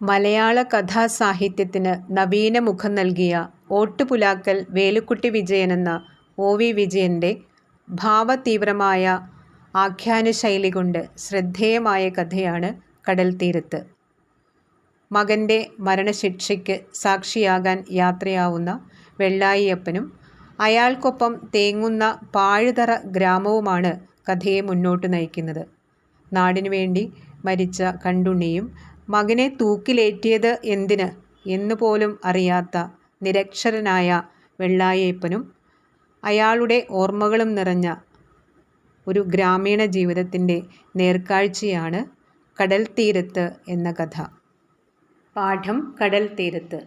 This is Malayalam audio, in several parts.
മലയാള കഥാസാഹിത്യത്തിന് നവീന മുഖം നൽകിയ ഓട്ടുപുലാക്കൽ വേലുക്കുട്ടി വിജയൻ എന്ന ഒ.വി. വിജയൻ്റെ ഭാവതീവ്രമായ ആഖ്യാനശൈലി കൊണ്ട് ശ്രദ്ധേയമായ കഥയാണ് കടൽത്തീരത്ത്. മകൻ്റെ മരണശിക്ഷയ്ക്ക് സാക്ഷിയാകാൻ യാത്രയാവുന്ന വെള്ളായിയപ്പനും അയാൾക്കൊപ്പം തേങ്ങുന്ന പാഴുതറ ഗ്രാമവുമാണ് കഥയെ മുന്നോട്ടു നയിക്കുന്നത്. നാടിനുവേണ്ടി മരിച്ച കണ്ടുണ്ണിയും മകനെ തൂക്കിലേറ്റിയത് എന്തിന് എന്നുപോലും അറിയാത്ത നിരക്ഷരനായ വെള്ളായിയപ്പനും അയാളുടെ ഓർമ്മകളും നിറഞ്ഞ ഒരു ഗ്രാമീണ ജീവിതത്തിൻ്റെ നേർക്കാഴ്ചയാണ് കടൽത്തീരത്ത് എന്ന കഥ. പാഠം കടൽത്തീരത്ത്.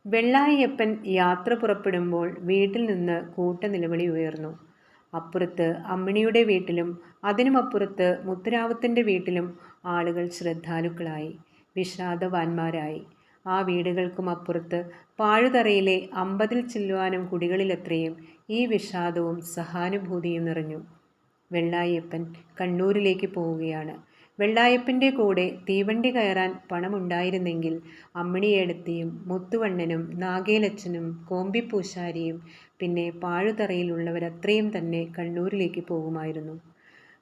വെള്ളായിയപ്പൻ യാത്ര പുറപ്പെടുമ്പോൾ വീട്ടിൽ നിന്ന് കൂട്ടനിലവിളി ഉയർന്നു. അപ്പുറത്ത് അമ്മിണിയുടെ വീട്ടിലും അതിനുമപ്പുറത്ത് മുത്തുരാമത്തിൻ്റെ വീട്ടിലും ആളുകൾ ശ്രദ്ധാലുക്കളായി, വിഷാദവാന്മാരായി. ആ വീടുകൾക്കും അപ്പുറത്ത് പാഴുതറയിലെ 50-ൽ ചില്ലുവാനും കുടികളിലത്രയും ഈ വിഷാദവും സഹാനുഭൂതിയും നിറഞ്ഞു. വെള്ളായിയപ്പൻ കണ്ണൂരിലേക്ക് പോവുകയാണ്. വെള്ളായപ്പൻ്റെ കൂടെ തീവണ്ടി കയറാൻ പണമുണ്ടായിരുന്നെങ്കിൽ അമ്മിണിയേടത്തിയും മുത്തുവണ്ണനും നാഗേലച്ചനും കോമ്പിപ്പൂശാരിയും പിന്നെ പാഴുതറയിലുള്ളവരത്രയും തന്നെ കണ്ണൂരിലേക്ക് പോകുമായിരുന്നു.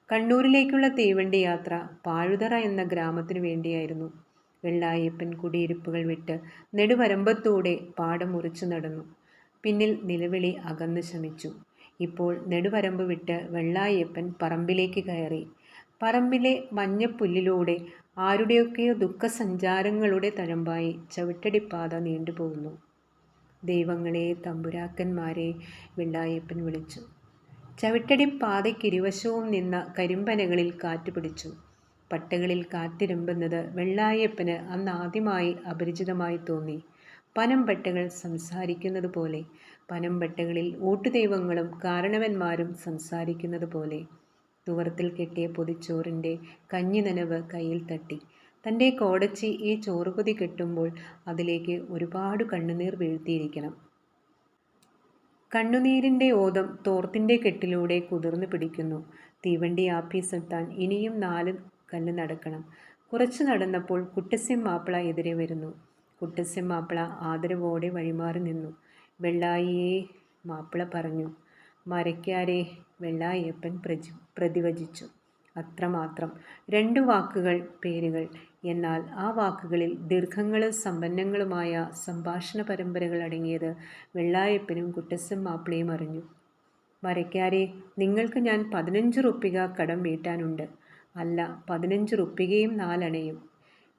കണ്ണൂരിലേക്കുള്ള തീവണ്ടി യാത്ര പാഴുതറ എന്ന ഗ്രാമത്തിനു വേണ്ടിയായിരുന്നു. വെള്ളായപ്പൻ കുടിയിരിപ്പുകൾ വിട്ട് നെടുവരമ്പത്തൂടെ പാടം മുറിച്ചു നടന്നു. പിന്നിൽ നിലവിളി അകന്നു ശമിച്ചു. ഇപ്പോൾ നെടുവരമ്പ് വിട്ട് വെള്ളായപ്പൻ പറമ്പിലേക്ക് കയറി. പറമ്പിലെ മഞ്ഞപ്പുല്ലിലൂടെ ആരുടെയൊക്കെയോ ദുഃഖസഞ്ചാരങ്ങളുടെ തഴമ്പായി ചവിട്ടടിപ്പാത നീണ്ടുപോകുന്നു. ദൈവങ്ങളെ, തമ്പുരാക്കന്മാരെ, വെള്ളായപ്പൻ വിളിച്ചു. ചവിട്ടടിപ്പാതയ്ക്കിരുവശവും നിന്ന കരിമ്പനകളിൽ കാറ്റുപിടിച്ചു. പട്ടകളിൽ കാറ്റിരമ്പുന്നത് വെള്ളായപ്പന് അന്നാദ്യമായി അപരിചിതമായി തോന്നി. പനമ്പട്ടകൾ സംസാരിക്കുന്നത് പോലെ, പനമ്പട്ടകളിൽ ഊട്ടുദൈവങ്ങളും കാരണവന്മാരും സംസാരിക്കുന്നത് പോലെ. തുവർത്തിൽ കെട്ടിയ പൊതിച്ചോറിൻ്റെ കഞ്ഞിനനവ് കയ്യിൽ തട്ടി. തൻ്റെ കോടച്ചി ഈ ചോറുപൊതി കെട്ടുമ്പോൾ അതിലേക്ക് ഒരുപാട് കണ്ണുനീർ വീഴ്ത്തിയിരിക്കണം. കണ്ണുനീരിൻ്റെ ഓതം തോർത്തിൻ്റെ കെട്ടിലൂടെ കുതിർന്നു പിടിക്കുന്നു. തീവണ്ടി ആപ്പീസെത്താൻ ഇനിയും 4 കല്ല് നടക്കണം. കുറച്ചു നടന്നപ്പോൾ കുട്ടസ്യം മാപ്പിള എതിരെ വരുന്നു. കുട്ടസ്യം മാപ്പിള ആദരവോടെ വഴിമാറി നിന്നു. വെള്ളായിയേ, മാപ്പിള പറഞ്ഞു. മരയ്ക്കാരെ, വെള്ളായപ്പൻ പ്രതിവചിച്ചു. അത്രമാത്രം. 2 വാക്കുകൾ, പേരുകൾ. എന്നാൽ ആ വാക്കുകളിൽ ദീർഘങ്ങളും സമ്പന്നങ്ങളുമായ സംഭാഷണ പരമ്പരകൾ അടങ്ങിയത് വെള്ളായപ്പനും കുട്ടസ്യം മാപ്പിളയും അറിഞ്ഞു. മരയ്ക്കാരെ, നിങ്ങൾക്ക് ഞാൻ 15 റുപ്പിക കടം വീട്ടാനുണ്ട്. അല്ല, 15 റുപ്പികയും 4 അണയും.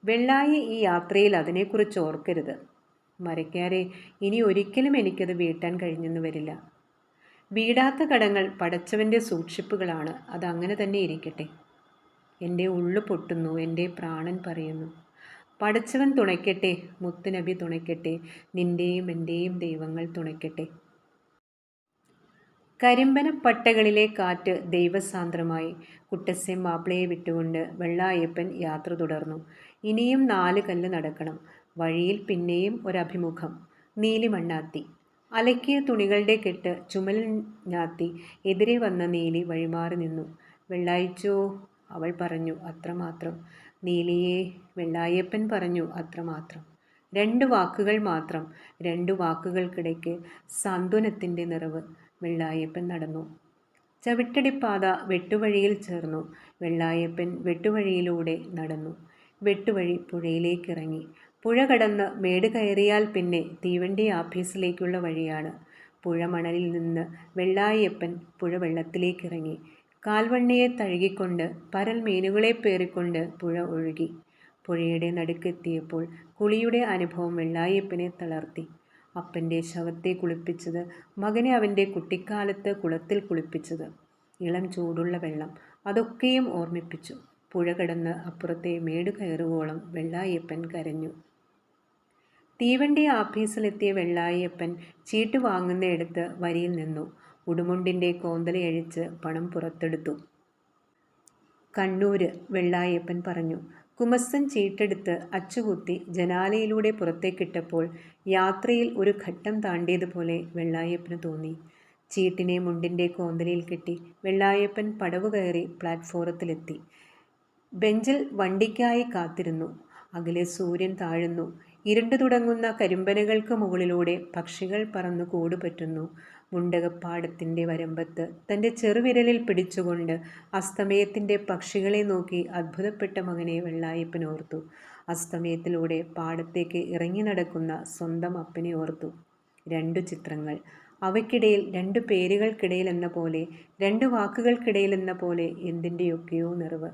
വെള്ളായി, ഈ യാത്രയിൽ അതിനെക്കുറിച്ച് ഓർക്കരുത്. മരയ്ക്കാരെ, ഇനി ഒരിക്കലും എനിക്കത് വീട്ടാൻ കഴിഞ്ഞെന്ന് വരില്ല. വീടാത്ത കടങ്ങൾ പടച്ചവൻ്റെ സൂക്ഷിപ്പുകളാണ്. അതങ്ങനെ തന്നെ ഇരിക്കട്ടെ. എൻ്റെ ഉള്ളു പൊട്ടുന്നു, എൻ്റെ പ്രാണൻ പറയുന്നു. പടച്ചവൻ തുണയ്ക്കട്ടെ, മുത്തുനബി തുണയ്ക്കട്ടെ, നിൻ്റെയും എൻ്റെയും ദൈവങ്ങൾ തുണയ്ക്കട്ടെ. കരിമ്പനപ്പട്ടകളിലെ കാറ്റ് ദൈവസാന്ദ്രമായി. കുട്ടസ്യം മാപ്പിളയെ വിട്ടുകൊണ്ട് വെള്ളായപ്പൻ യാത്ര തുടർന്നു. ഇനിയും 4 കല്ല് നടക്കണം. വഴിയിൽ പിന്നെയും ഒരഭിമുഖം. നീലിമണ്ണാത്തി. അലക്കിയ തുണികളുടെ കെട്ട് ചുമലിൽ ഞാത്തി എതിരെ വന്ന നീലി വഴിമാറി നിന്നു. വെള്ളായിച്ചോ, അവൾ പറഞ്ഞു. അത്രമാത്രം. നീലിയേ, വെള്ളായപ്പൻ പറഞ്ഞു. അത്രമാത്രം. 2 വാക്കുകൾ മാത്രം. 2 വാക്കുകൾക്കിടയ്ക്ക് സാന്ത്വനത്തിൻ്റെ നിറവ്. വെള്ളായപ്പൻ നടന്നു. ചവിട്ടടിപ്പാത വെട്ടുവഴിയിൽ ചേർന്നു. വെള്ളായപ്പൻ വെട്ടുവഴിയിലൂടെ നടന്നു. വെട്ടുവഴി പുഴയിലേക്കിറങ്ങി. പുഴ കടന്ന് മേട് കയറിയാൽ പിന്നെ തീവണ്ടി ആഫീസിലേക്കുള്ള വഴിയാണ്. പുഴമണലിൽ നിന്ന് വെള്ളായപ്പൻ പുഴ വെള്ളത്തിലേക്കിറങ്ങി. കാൽവണ്ണിയെ തഴുകിക്കൊണ്ട്, പരൽ മീനുകളെ പേറിക്കൊണ്ട് പുഴ ഒഴുകി. പുഴയുടെ നടുക്കെത്തിയപ്പോൾ കുളിയുടെ അനുഭവം വെള്ളായപ്പനെ തളർത്തി. അപ്പൻ്റെ ശവത്തെ കുളിപ്പിച്ചത്, മകനെ അവൻ്റെ കുട്ടിക്കാലത്ത് കുളത്തിൽ കുളിപ്പിച്ചത്, ഇളം ചൂടുള്ള വെള്ളം, അതൊക്കെയും ഓർമ്മിപ്പിച്ചു. പുഴ കടന്ന് അപ്പുറത്തെ മേട് കയറുവോളം വെള്ളായപ്പൻ കരഞ്ഞു. തീവണ്ടി ആഫീസിലെത്തിയ വെള്ളായപ്പൻ ചീട്ട് വാങ്ങുന്നയിടത്ത് വരിയിൽ നിന്നു. ഉടുമുണ്ടിൻ്റെ കോന്തലയഴിച്ച് പണം പുറത്തെടുത്തു. കണ്ണൂര്, വെള്ളായപ്പൻ പറഞ്ഞു. കുമസ്സൻ ചീട്ടെടുത്ത് അച്ചുകുത്തി ജനാലയിലൂടെ പുറത്തേക്കിട്ടപ്പോൾ യാത്രയിൽ ഒരു ഘട്ടം താണ്ടിയതുപോലെ വെള്ളായപ്പന് തോന്നി. ചീട്ടിനെ മുണ്ടിൻ്റെ കോന്തലയിൽ കെട്ടി വെള്ളായപ്പൻ പടവ് കയറി പ്ലാറ്റ്ഫോറത്തിലെത്തി. ബെഞ്ചിൽ വണ്ടിക്കായി കാത്തിരുന്നു. അകലെ സൂര്യൻ താഴുന്നു. ഇരുണ്ടു തുടങ്ങുന്ന കരിമ്പനകൾക്ക് മുകളിലൂടെ പക്ഷികൾ പറന്നു കൂട് പറ്റുന്നു. മുണ്ടകപ്പാടത്തിൻ്റെ വരമ്പത്ത് തൻ്റെ ചെറുവിരലിൽ പിടിച്ചുകൊണ്ട് അസ്തമയത്തിൻ്റെ പക്ഷികളെ നോക്കി അത്ഭുതപ്പെട്ട മകനെ വെള്ളായപ്പൻ ഓർത്തു. അസ്തമയത്തിലൂടെ പാടത്തേക്ക് ഇറങ്ങി നടക്കുന്ന സ്വന്തം അപ്പനെ ഓർത്തു. 2 ചിത്രങ്ങൾ. അവയ്ക്കിടയിൽ 2 പേരുകൾക്കിടയിൽ എന്ന പോലെ, 2 വാക്കുകൾക്കിടയിൽ എന്ന പോലെ എന്തിൻ്റെയൊക്കെയോ നിറവ്.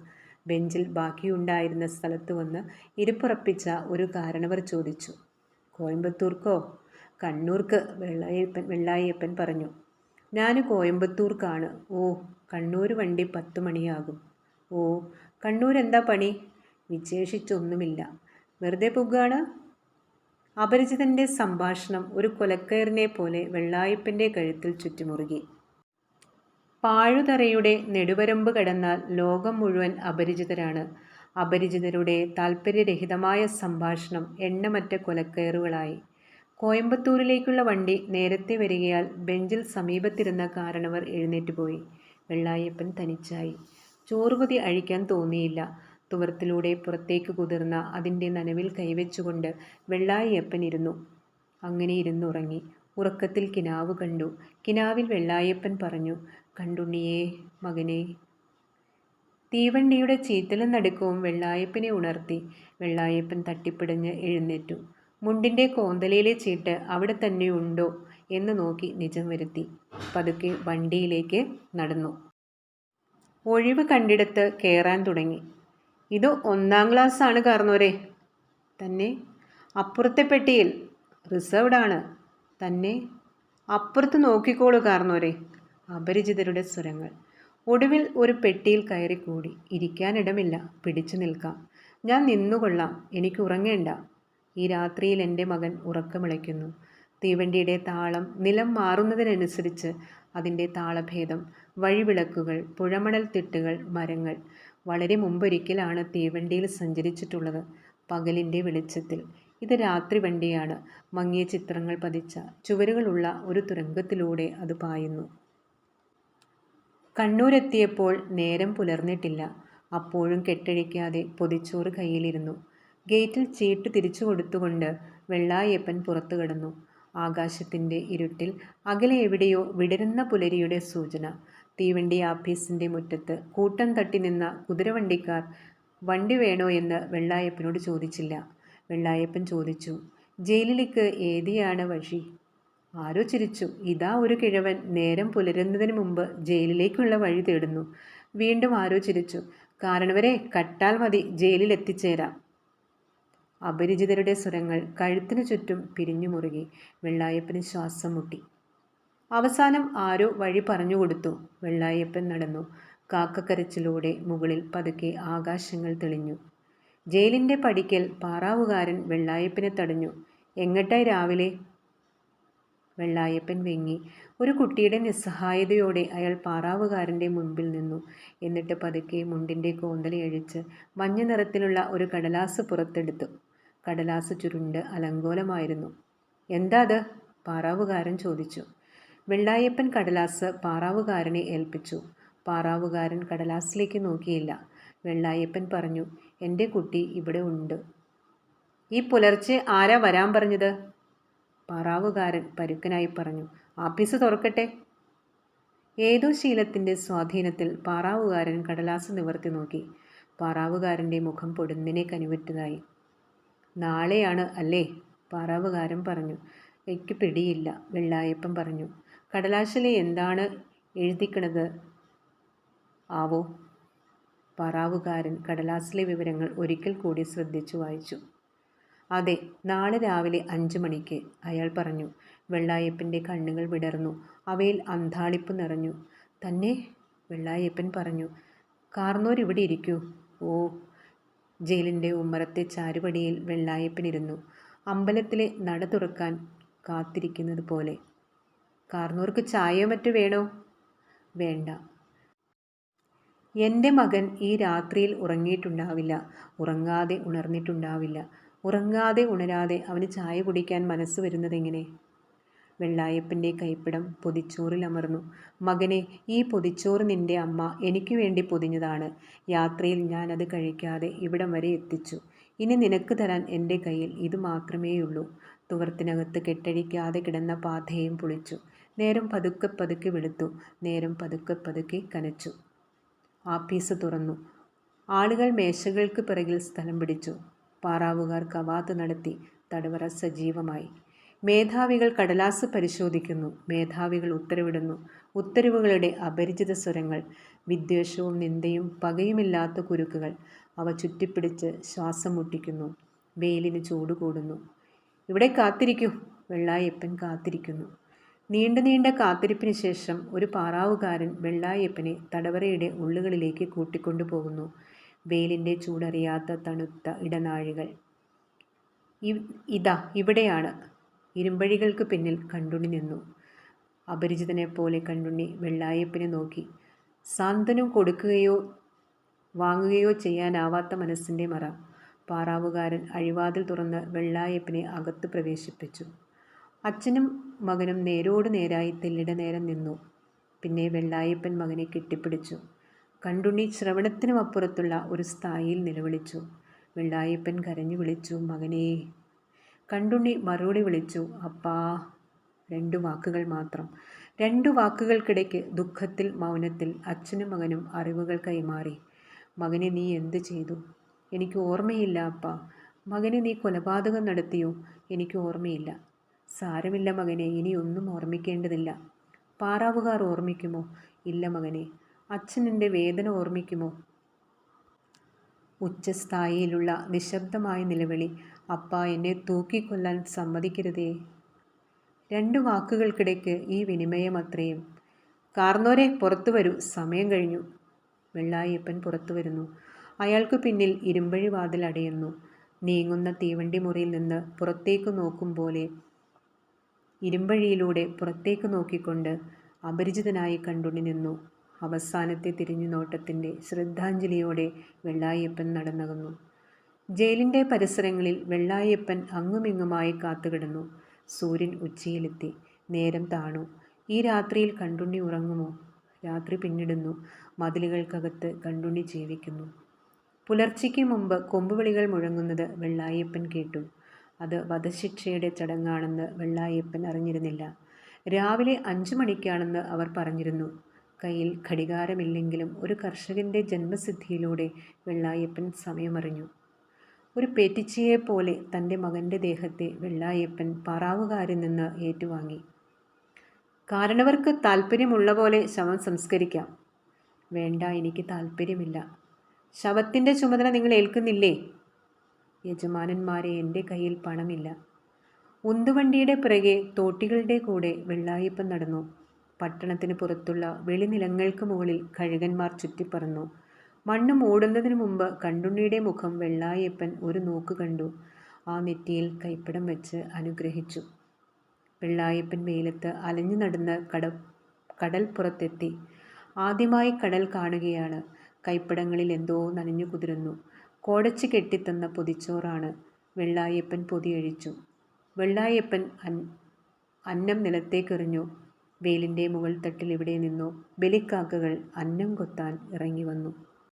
ബെഞ്ചിൽ ബാക്കിയുണ്ടായിരുന്ന സ്ഥലത്ത് വന്ന് ഇരിപ്പുറപ്പിച്ച ഒരു കാരണവർ ചോദിച്ചു. കോയമ്പത്തൂർക്കോ? കണ്ണൂർക്ക്, വെള്ളായപ്പൻ പറഞ്ഞു. ഞാൻ കോയമ്പത്തൂർക്കാണ്. ഓ, കണ്ണൂർ വണ്ടി 10 മണിയാകും. ഓ, കണ്ണൂർ എന്താ പണി? വിശേഷിച്ചൊന്നുമില്ല, വെറുതെ പുകാണ്. അപരിചിതൻ്റെ സംഭാഷണം ഒരു കൊലക്കയറിനെ പോലെ വെള്ളായപ്പൻ്റെ കഴുത്തിൽ ചുറ്റിമുറുകി. പാഴുതറയുടെ നെടുവരമ്പ് കടന്നാൽ ലോകം മുഴുവൻ അപരിചിതരാണ്. അപരിചിതരുടെ താൽപ്പര്യരഹിതമായ സംഭാഷണം എണ്ണമറ്റ കൊലക്കയറുകളായി. കോയമ്പത്തൂരിലേക്കുള്ള വണ്ടി നേരത്തെ വരികയാൽ ബെഞ്ചിൽ സമീപത്തിരുന്ന കാരണവർ എഴുന്നേറ്റുപോയി. വെള്ളായപ്പൻ തനിച്ചായി. ചോറുപതി അഴിക്കാൻ തോന്നിയില്ല. തുവർത്തിലൂടെ പുറത്തേക്ക് കുതിർന്ന അതിൻ്റെ നനവിൽ കൈവച്ചുകൊണ്ട് വെള്ളായപ്പൻ ഇരുന്നു. അങ്ങനെ ഇരുന്നുറങ്ങി. ഉറക്കത്തിൽ കിനാവ് കണ്ടു. കിനാവിൽ വെള്ളായപ്പൻ പറഞ്ഞു, കണ്ടുണ്ണിയേ, മകനെ. തീവണ്ടിയുടെ ചീറ്റലും നടുക്കവും വെള്ളായപ്പനെ ഉണർത്തി. വെള്ളായപ്പൻ തട്ടിപ്പിടഞ്ഞ് എഴുന്നേറ്റു. മുണ്ടിൻ്റെ കോന്തലയിലെ ചീട്ട് അവിടെ തന്നെ ഉണ്ടോ എന്ന് നോക്കി നിജം വരുത്തി. പതുക്കെ വണ്ടിയിലേക്ക് നടന്നു. ഒഴിവ് കണ്ടിടത്ത് കയറാൻ തുടങ്ങി. ഇത് 1-ാം ക്ലാസ്സാണ് കാർന്നോരെ. തന്നെ? അപ്പുറത്തെ പെട്ടിയിൽ റിസർവ്ഡാണ്. തന്നെ? അപ്പുറത്ത് നോക്കിക്കോളൂ കാർന്നോരെ. അപരിചിതരുടെ സ്വരങ്ങൾ. ഒടുവിൽ ഒരു പെട്ടിയിൽ കയറിക്കൂടി. ഇരിക്കാനിടമില്ല, പിടിച്ചു നിൽക്കാം. ഞാൻ നിന്നുകൊള്ളാം, എനിക്ക് ഉറങ്ങേണ്ട. ഈ രാത്രിയിൽ എൻ്റെ മകൻ ഉറക്കമിളയ്ക്കുന്നു. തീവണ്ടിയുടെ താളം നിലം മാറുന്നതിനനുസരിച്ച് അതിൻ്റെ താളഭേദം, വഴിവിളക്കുകൾ, പുഴമണൽ തിട്ടുകൾ, മരങ്ങൾ. വളരെ മുമ്പൊരിക്കലാണ് തീവണ്ടിയിൽ സഞ്ചരിച്ചിട്ടുള്ളത്, പകലിൻ്റെ വെളിച്ചത്തിൽ. ഇത് രാത്രി വണ്ടിയാണ്. മങ്ങിയ ചിത്രങ്ങൾ പതിച്ച ചുവരുകളുള്ള ഒരു തുരങ്കത്തിലൂടെ അത് പായുന്നു. കണ്ണൂരെത്തിയപ്പോൾ നേരം പുലർന്നിട്ടില്ല. അപ്പോഴും കെട്ടഴിക്കാതെ പൊതിച്ചോറ് കയ്യിലിരുന്നു. ഗേറ്റിൽ ചീട്ട് തിരിച്ചു കൊടുത്തുകൊണ്ട് വെള്ളായപ്പൻ പുറത്തു കടന്നു. ആകാശത്തിൻ്റെ ഇരുട്ടിൽ അകലെ എവിടെയോ വിടരുന്ന പുലരിയുടെ സൂചന. തീവണ്ടി ആപ്പീസിൻ്റെ മുറ്റത്ത് കൂട്ടം തട്ടി നിന്ന കുതിരവണ്ടിക്കാർ വണ്ടി വേണോ എന്ന് വെള്ളായപ്പനോട് ചോദിച്ചില്ല. വെള്ളായപ്പൻ ചോദിച്ചു, ജയിലിലേക്ക് ഏതിയാണ് വഴി? ആരോ ചിരിച്ചു. ഇതാ ഒരു കിഴവൻ നേരം പുലരുന്നതിന് മുമ്പ് ജയിലിലേക്കുള്ള വഴി തേടുന്നു. വീണ്ടും ആരോ ചിരിച്ചു. കാരണവരെ, കട്ടാൽ മതി, ജയിലിൽ എത്തിച്ചേരാം. അപരിചിതരുടെ സ്വരങ്ങൾ കഴുത്തിനു ചുറ്റും പിരിഞ്ഞു മുറുകി. വെള്ളായപ്പന് ശ്വാസം മുട്ടി. അവസാനം ആരോ വഴി പറഞ്ഞുകൊടുത്തു. വെള്ളായപ്പൻ നടന്നു. കാക്കക്കരച്ചിലൂടെ മുകളിൽ പതുക്കെ ആകാശങ്ങൾ തെളിഞ്ഞു. ജയിലിൻ്റെ പടിക്കൽ പാറാവുകാരൻ വെള്ളായപ്പനെ തടഞ്ഞു. എങ്ങട്ടായി രാവിലെ? വെള്ളായപ്പൻ വെങ്ങി. ഒരു കുട്ടിയുടെ നിസ്സഹായതയോടെ അയാൾ പാറാവുകാരൻ്റെ മുൻപിൽ നിന്നു. എന്നിട്ട് പതുക്കെ മുണ്ടിൻ്റെ കോന്തലയഴിച്ച് മഞ്ഞ നിറത്തിലുള്ള ഒരു കടലാസ് പുറത്തെടുത്തു. കടലാസ് ചുരുണ്ട് അലങ്കോലമായിരുന്നു. എന്താ അത്? പാറാവുകാരൻ ചോദിച്ചു. വെള്ളായപ്പൻ കടലാസ് പാറാവുകാരനെ ഏൽപ്പിച്ചു. പാറാവുകാരൻ കടലാസിലേക്ക് നോക്കിയില്ല. വെള്ളായപ്പൻ പറഞ്ഞു, എൻ്റെ കുട്ടി ഇവിടെ ഉണ്ട്. ഈ പുലർച്ചെ ആരാ വരാൻ പറഞ്ഞത്? പാറാവുകാരൻ പരുക്കനായി പറഞ്ഞു. ആപ്പീസ് തുറക്കട്ടെ. ഏതോ ശീലത്തിൻ്റെ സ്വാധീനത്തിൽ പാറാവുകാരൻ കടലാസ് നിവർത്തി നോക്കി. പാറാവുകാരൻ്റെ മുഖം പൊടുന്നിനെ കനിവുറ്റതായി. നാളെയാണ് അല്ലേ? പാറാവുകാരൻ പറഞ്ഞു. എനിക്ക് പിടിയില്ല, വെള്ളായപ്പൻ പറഞ്ഞു. കടലാസിലെ എന്താണ് എഴുതിക്കണത് ആവോ? പാറാവുകാരൻ കടലാസിലെ വിവരങ്ങൾ ഒരിക്കൽ കൂടി ശ്രദ്ധിച്ചു വായിച്ചു. അതെ, നാളെ രാവിലെ 5 മണിക്ക്, അയാൾ പറഞ്ഞു. വെള്ളായപ്പൻ്റെ കണ്ണുകൾ വിടർന്നു. അവയിൽ അന്ധാളിപ്പ് നിറഞ്ഞു. തന്നെ? വെള്ളായപ്പൻ പറഞ്ഞു. കാർന്നോർ ഇവിടെ ഇരിക്കൂ. ഓ. ജയിലിൻ്റെ ഉമ്മറത്തെ ചാരുപടിയിൽ വെള്ളായപ്പൻ ഇരുന്നു. അമ്പലത്തിലെ നട തുറക്കാൻ കാത്തിരിക്കുന്നത് പോലെ. കാർന്നോർക്ക് ചായയോ മറ്റോ വേണോ? വേണ്ട. എൻ്റെ മകൻ ഈ രാത്രിയിൽ ഉറങ്ങിയിട്ടുണ്ടാവില്ല, ഉറങ്ങാതെ ഉണർന്നിട്ടുണ്ടാവില്ല. ഉറങ്ങാതെ ഉണരാതെ അവന് ചായ കുടിക്കാൻ മനസ്സ് വരുന്നതെങ്ങനെ? വെള്ളായപ്പൻ്റെ കൈപ്പിടം പൊതിച്ചോറിൽ അമർന്നു. മകനെ, ഈ പൊതിച്ചോറ് നിൻ്റെ അമ്മ എനിക്ക് വേണ്ടി പൊതിഞ്ഞതാണ്. യാത്രയിൽ ഞാൻ അത് കഴിക്കാതെ ഇവിടം വരെ എത്തിച്ചു. ഇനി നിനക്ക് തരാൻ എൻ്റെ കയ്യിൽ ഇത് മാത്രമേയുള്ളൂ. തുവർത്തിനകത്ത് കെട്ടഴിക്കാതെ കിടന്ന പാഥയും പൊളിച്ചു. നേരം പതുക്കെ പതുക്കെ വെളുത്തു. നേരം പതുക്കെ പതുക്കെ കനച്ചു. ആപ്പീസ് തുറന്നു. ആളുകൾ മേശകൾക്ക് പിറകിൽ സ്ഥലം പിടിച്ചു. പാറാവുകാർ കവാത്ത് നടത്തി. തടവറ സജീവമായി. മേധാവികൾ കടലാസ് പരിശോധിക്കുന്നു. മേധാവികൾ ഉത്തരവിടുന്നു. ഉത്തരവുകളുടെ അപരിചിത സ്വരങ്ങൾ, വിദ്വേഷവും നിന്ദയും പകയുമില്ലാത്ത കുരുക്കുകൾ. അവ ചുറ്റിപ്പിടിച്ച് ശ്വാസം മുട്ടിക്കുന്നു. വെയിലിന് ചൂട് കൂടുന്നു. ഇവിടെ കാത്തിരിക്കൂ. വെള്ളായപ്പൻ കാത്തിരിക്കുന്നു. നീണ്ട നീണ്ട കാത്തിരിപ്പിന് ശേഷം ഒരു പാറാവുകാരൻ വെള്ളായപ്പനെ തടവറയുടെ ഉള്ളുകളിലേക്ക് കൂട്ടിക്കൊണ്ടു പോകുന്നു. വെയിലിൻ്റെ ചൂടറിയാത്ത തണുത്ത ഇടനാഴികൾ. ഇതാ ഇവിടെയാണ്. ഇരുമ്പഴികൾക്ക് പിന്നിൽ കണ്ടുണ്ണി നിന്നു. അപരിചിതനെപ്പോലെ കണ്ടുണ്ണി വെള്ളായപ്പനെ നോക്കി. സാന്ത്വനം കൊടുക്കുകയോ വാങ്ങുകയോ ചെയ്യാനാവാത്ത മനസ്സിൻ്റെ മറ. പാറാവുകാരൻ അഴിവാതിൽ തുറന്ന് വെള്ളായപ്പനെ അകത്ത് പ്രവേശിപ്പിച്ചു. അച്ഛനും മകനും നേരോട് നേരായി തെല്ലിട നേരം നിന്നു. പിന്നെ വെള്ളായപ്പൻ മകനെ കെട്ടിപ്പിടിച്ചു. കണ്ടുണ്ണി ശ്രവണത്തിനും അപ്പുറത്തുള്ള ഒരു സ്ഥായിയിൽ നിലവിളിച്ചു. വെള്ളായപ്പൻ കരഞ്ഞു വിളിച്ചു, മകനേ. കണ്ടുണ്ണി മറുപടി വിളിച്ചു, അപ്പാ. 2 വാക്കുകൾ മാത്രം. 2 വാക്കുകൾക്കിടയ്ക്ക് ദുഃഖത്തിൽ മൗനത്തിൽ അച്ഛനും മകനും അറിവുകൾ കൈമാറി. മകനെ നീ എന്ത് ചെയ്തു? എനിക്ക് ഓർമ്മയില്ല അപ്പാ. മകനെ നീ കൊലപാതകം നടത്തിയോ? എനിക്ക് ഓർമ്മയില്ല. സാരമില്ല മകനെ, ഇനി ഒന്നും ഓർമ്മിക്കേണ്ടതില്ല. പാറാവുകാർ ഓർമ്മിക്കുമോ? ഇല്ല മകനെ. അച്ഛൻ എൻ്റെ വേദന ഓർമ്മിക്കുമോ? ഉച്ചസ്ഥായിയിലുള്ള നിശബ്ദമായ നിലവിളി. അപ്പാ, എന്നെ തൂക്കിക്കൊല്ലാൻ സമ്മതിക്കരുതേ. 2 വാക്കുകൾക്കിടയ്ക്ക് ഈ വിനിമയം അത്രയും. കാർന്നോരെ, പുറത്തു വരൂ, സമയം കഴിഞ്ഞു. വെള്ളായപ്പൻ പുറത്തു വരുന്നു. അയാൾക്ക് പിന്നിൽ ഇരുമ്പഴി വാതിൽ അടയുന്നു. നീങ്ങുന്ന തീവണ്ടി മുറിയിൽ നിന്ന് പുറത്തേക്ക് നോക്കും പോലെ ഇരുമ്പഴിയിലൂടെ പുറത്തേക്ക് നോക്കിക്കൊണ്ട് അപരിചിതനായി കണ്ടുണ്ണി നിന്നു. അവസാനത്തെ തിരിഞ്ഞു നോട്ടത്തിൻ്റെ ശ്രദ്ധാഞ്ജലിയോടെ വെള്ളായപ്പൻ നടന്നകന്നു. ജയിലിൻ്റെ പരിസരങ്ങളിൽ വെള്ളായപ്പൻ അങ്ങുമിങ്ങുമായി കാത്തുകിടന്നു. സൂര്യൻ ഉച്ചയിലെത്തി. നേരം താണു. ഈ രാത്രിയിൽ കണ്ടുണ്ണി ഉറങ്ങുമോ? രാത്രി പിന്നിടുന്നു. മതിലുകൾക്കകത്ത് കണ്ടുണ്ണി ജീവിക്കുന്നു. പുലർച്ചയ്ക്ക് മുമ്പ് കൊമ്പുവിളികൾ മുഴങ്ങുന്നത് വെള്ളായപ്പൻ കേട്ടു. അത് വധശിക്ഷയുടെ ചടങ്ങാണെന്ന് വെള്ളായപ്പൻ അറിഞ്ഞിരുന്നില്ല. രാവിലെ 5 മണിക്കാണെന്ന് അവർ പറഞ്ഞിരുന്നു. കയ്യിൽ ഘടികാരമില്ലെങ്കിലും ഒരു കർഷകൻ്റെ ജന്മസിദ്ധിയിലൂടെ വെള്ളായപ്പൻ സമയമറിഞ്ഞു. ഒരു പേറ്റിച്ചയെപ്പോലെ തൻ്റെ മകൻ്റെ ദേഹത്തെ വെള്ളായപ്പൻ പാറാവുകാരിൽ നിന്ന് ഏറ്റുവാങ്ങി. കാരണവർക്ക് താല്പര്യമുള്ള പോലെ ശവം സംസ്കരിക്കാം. വേണ്ട, എനിക്ക് താല്പര്യമില്ല. ശവത്തിൻ്റെ ചുമതല നിങ്ങൾ ഏൽക്കുന്നില്ലേ? യജമാനന്മാരെ, എൻ്റെ കയ്യിൽ പണമില്ല. ഉന്തുവണ്ടിയുടെ പിറകെ തോട്ടികളുടെ കൂടെ വെള്ളായപ്പൻ നടന്നു. പട്ടണത്തിന് പുറത്തുള്ള വെളിനിലങ്ങൾക്ക് മുകളിൽ കഴുകന്മാർ ചുറ്റിപ്പറന്നു. മണ്ണ് മൂടുന്നതിന് മുമ്പ് കണ്ടുണ്ണിയുടെ മുഖം വെള്ളായപ്പൻ ഒരു നോക്ക് കണ്ടു. ആ നെറ്റിയിൽ കൈപ്പടം വെച്ച് അനുഗ്രഹിച്ചു. വെള്ളായപ്പൻ വെയിലത്ത് അലഞ്ഞു നടന്ന് കടൽപ്പുറത്തെത്തി. ആദ്യമായി കടൽ കാണുകയാണ്. കൈപ്പടങ്ങളിൽ എന്തോ നനഞ്ഞു കുതിരുന്നു. കോടച്ച് കെട്ടിത്തന്ന പൊതിച്ചോറാണ്. വെള്ളായപ്പൻ പൊതിയഴിച്ചു. വെള്ളായപ്പൻ അന്നം നിലത്തേക്കെറിഞ്ഞു. വെയിലിൻ്റെ മുകൾ തട്ടിൽ ഇവിടെ നിന്നു ബലിക്കാക്കകൾ അന്നം കൊത്താൻ ഇറങ്ങി വന്നു.